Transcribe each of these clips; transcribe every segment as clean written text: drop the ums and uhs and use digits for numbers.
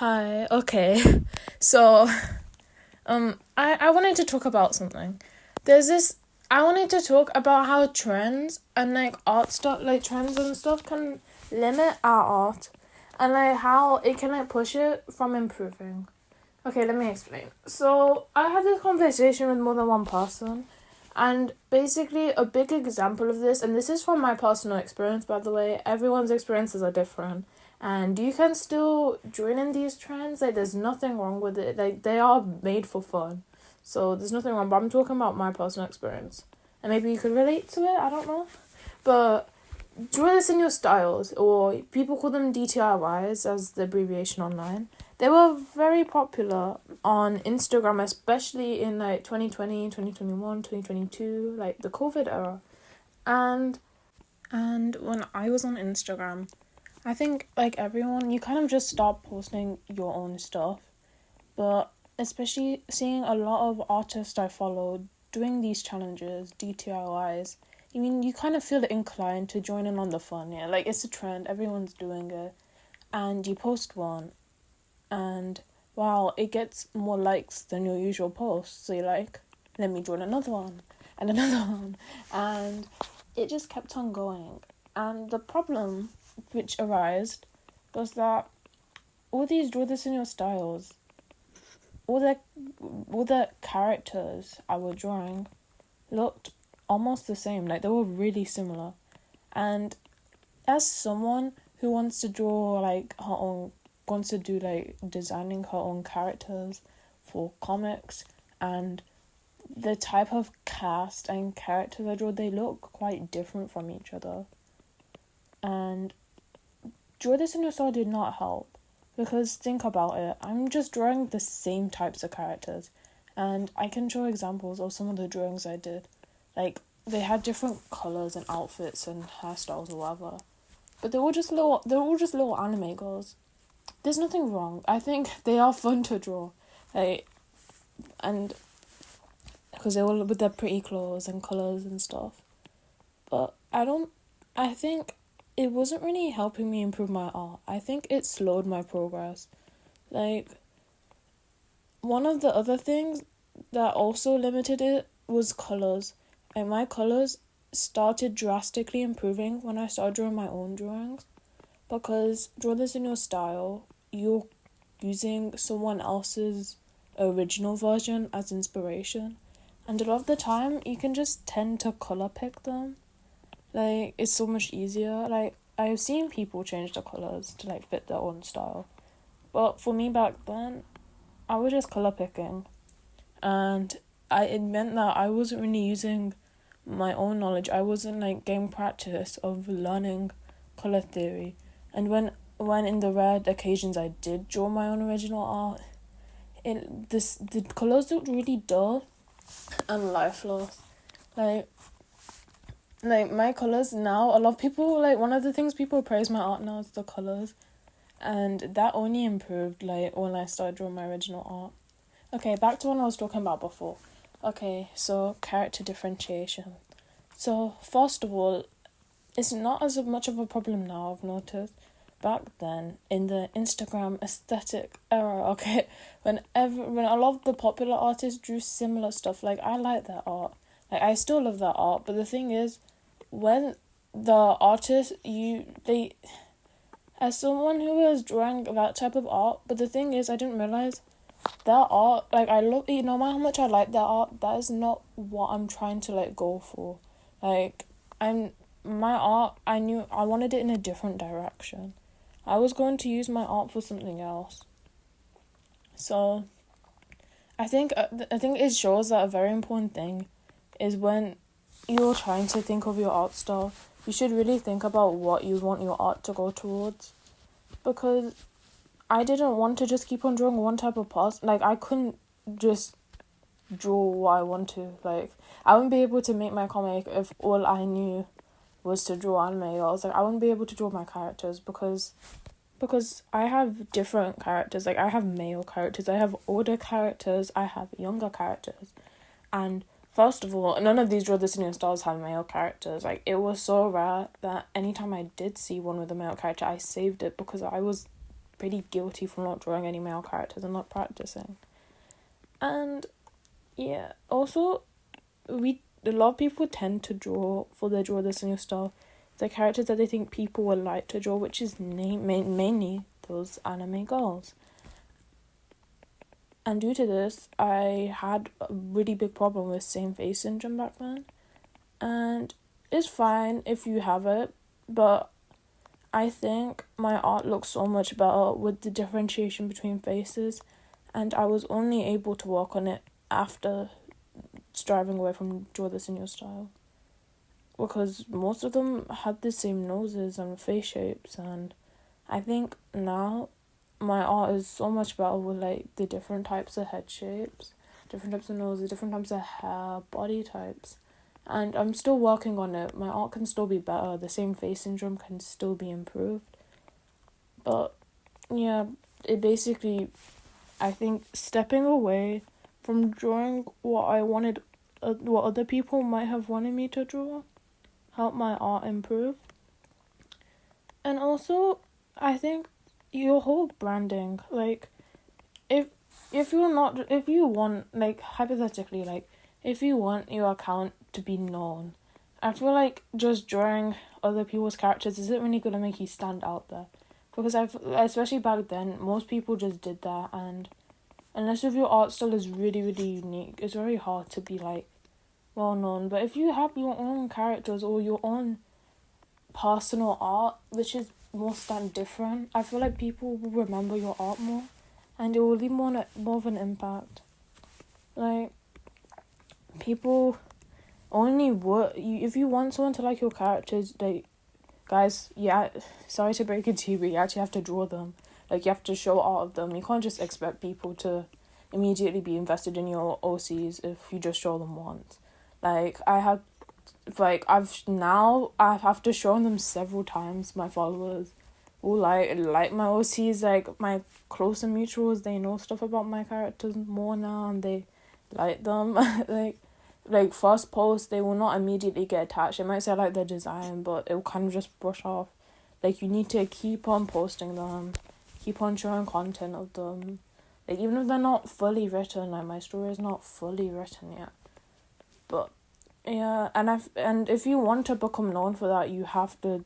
Hi, okay. So, I wanted to talk about something. There's this, I wanted to talk about how trends and like art stuff, like trends and stuff can limit our art and like how it can like push it from improving. Okay, let me explain. So, I had this conversation with more than one person, and basically a big example of this, and this is from my personal experience, by the way, everyone's experiences are different. And you can still join in these trends, like there's nothing wrong with it. Like they are made for fun. So there's nothing wrong, but I'm talking about my personal experience. And maybe you could relate to it, I don't know. But draw this in your styles, or people call them DTIYs as the abbreviation online. They were very popular on Instagram, especially in like 2020, 2021, 2022, like the COVID era. And when I was on Instagram, I think like everyone, you kind of just start posting your own stuff. But especially seeing a lot of artists I follow doing these challenges, DTIYs, I mean, you kind of feel inclined to join in on the fun, yeah. Like, it's a trend, everyone's doing it. And you post one, and wow, it gets more likes than your usual post. So you're like, let me join another one, and another one. And it just kept on going. And the problem which arose was that all these draw this in your styles, all the characters I was drawing looked almost the same. Like they were really similar. And as someone who wants to draw like her own, wants to do like designing her own characters for comics, and the type of cast and characters I draw, they look quite different from each other. And draw this in your style did not help. Because think about it, I'm just drawing the same types of characters. And I can show examples of some of the drawings I did. Like, they had different colours and outfits and hairstyles or whatever. But they're all just little anime girls. There's nothing wrong. I think they are fun to draw. Like, and because they all with their pretty clothes and colours and stuff. But I think it wasn't really helping me improve my art. I think it slowed my progress. Like, one of the other things that also limited it was colours. And my colours started drastically improving when I started drawing my own drawings. Because draw this in your style, you're using someone else's original version as inspiration. And a lot of the time, you can just tend to colour pick them. Like, it's so much easier. Like, I've seen people change the colours to, like, fit their own style. But for me back then, I was just colour picking. And it meant that I wasn't really using my own knowledge. I wasn't, like, getting practice of learning colour theory. And when in the rare occasions I did draw my own original art, the colours looked really dull and lifeless. Like my colours now, a lot of people, like, one of the things people praise my art now is the colours. And that only improved, like, when I started drawing my original art. Okay, back to what I was talking about before. Okay, so character differentiation. So, first of all, it's not as much of a problem now, I've noticed. Back then, in the Instagram aesthetic era, okay, when a lot of the popular artists drew similar stuff, like, I like that art. Like, I still love that art, but the thing is, when the artist, as someone who was drawing that type of art, but the thing is, I didn't realize that art, like, no matter how much I like that art, that is not what I'm trying to, like, go for. Like, my art, I knew I wanted it in a different direction. I was going to use my art for something else. So, I think it shows that a very important thing is when you're trying to think of your art style, you should really think about what you want your art to go towards. Because I didn't want to just keep on drawing one type of person. Like, I couldn't just draw what I want to. Like, I wouldn't be able to make my comic if all I knew was to draw anime. I was like, I wouldn't be able to draw my characters because I have different characters. Like, I have male characters, I have older characters, I have younger characters. And first of all, none of these Draw This in Your Styles have male characters. Like, it was so rare that anytime I did see one with a male character, I saved it because I was pretty guilty for not drawing any male characters and not practicing. And yeah, also a lot of people tend to draw this in your style the characters that they think people would like to draw, which is mainly those anime girls. And due to this, I had a really big problem with same face syndrome back then. And it's fine if you have it, but I think my art looks so much better with the differentiation between faces, and I was only able to work on it after striving away from draw this in your style. Because most of them had the same noses and face shapes, and I think now my art is so much better with like the different types of head shapes, different types of noses, different types of hair, body types. And I'm still working on it. My art can still be better. The same face syndrome can still be improved. But yeah, it basically, I think stepping away from drawing what I wanted, what other people might have wanted me to draw, helped my art improve. And also, I think your whole branding, like, if you want, like, hypothetically, like, if you want your account to be known, I feel like just drawing other people's characters isn't really gonna make you stand out there. Because especially back then, most people just did that, and unless if your art style is really, really unique, it's very hard to be, like, well known. But if you have your own characters or your own personal art, which is most and different, I feel like people will remember your art more, and it will leave more of an impact. Like, people only if you want someone to like your characters, like, guys, yeah, sorry to break it to you, but you actually have to draw them. Like, you have to show art of them. You can't just expect people to immediately be invested in your OCs if you just show them once. Like, I've to show them several times, my followers who like my OCs, like, my closer mutuals, they know stuff about my characters more now, and they like them. like first post, they will not immediately get attached. It might say I like their design, but it will kind of just brush off. Like, you need to keep on posting them, keep on showing content of them. Like, even if they're not fully written, like, my story is not fully written yet. But yeah, and if you want to become known for that, you have to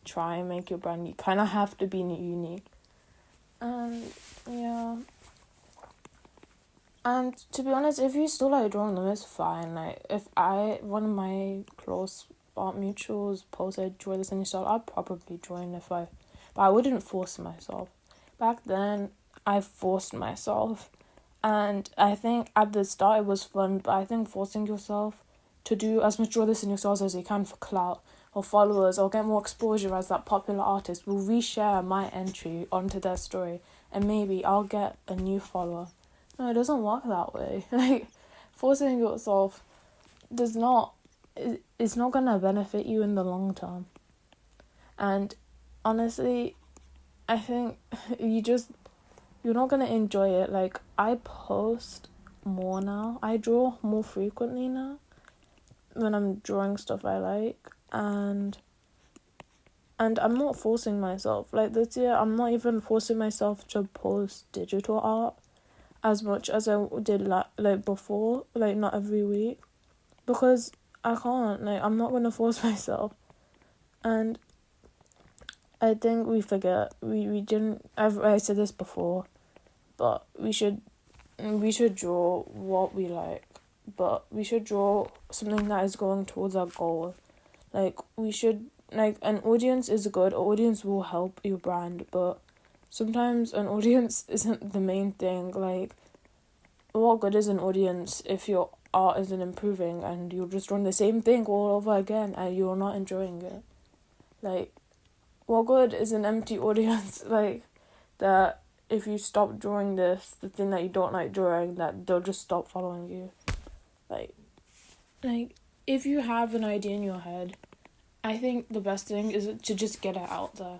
try and make your brand. You kind of have to be unique. Yeah. And to be honest, if you still like drawing them, it's fine. Like, if one of my close art mutuals posted draw this in your style, I'd probably join but I wouldn't force myself. Back then, I forced myself, and I think at the start it was fun, but I think forcing yourself to do as much draw this in your styles as you can for clout or followers or get more exposure as that popular artist will reshare my entry onto their story, and maybe I'll get a new follower. No, it doesn't work that way. Like, forcing yourself it's not gonna benefit you in the long term. And honestly, I think you're not gonna enjoy it. Like, I post more now. I draw more frequently now when I'm drawing stuff I like, and I'm not forcing myself. Like, this year, I'm not even forcing myself to post digital art as much as I did like before, like, not every week, because I can't. Like, I'm not gonna force myself. And I think we forget we didn't. I said this before, but we should draw what we like, but we should draw something that is going towards our goal. Like, we should, like, an audience is good. An audience will help your brand, but sometimes an audience isn't the main thing. Like, what good is an audience if your art isn't improving and you're just drawing the same thing all over again and you're not enjoying it? Like, what good is an empty audience, like, that if you stop drawing the thing that you don't like drawing, that they'll just stop following you? Like, if you have an idea in your head, I think the best thing is to just get it out there.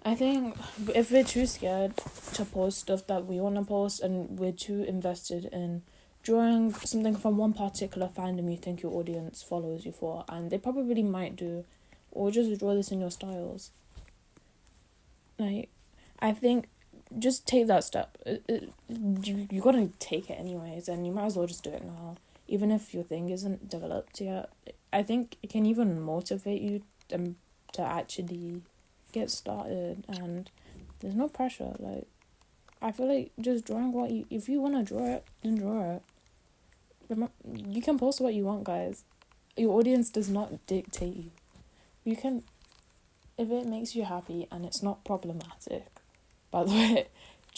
I think if we're too scared to post stuff that we want to post, and we're too invested in drawing something from one particular fandom you think your audience follows you for, and they probably might do, or just draw this in your styles. Like, I think just take that step. You gotta take it anyways, and you might as well just do it now, even if your thing isn't developed yet. I think it can even motivate you to actually get started, and there's no pressure. Like, I feel like just drawing what you, if you wanna draw it, then draw it. You can post what you want, guys. Your audience does not dictate you. You can, if it makes you happy and it's not problematic. By the way,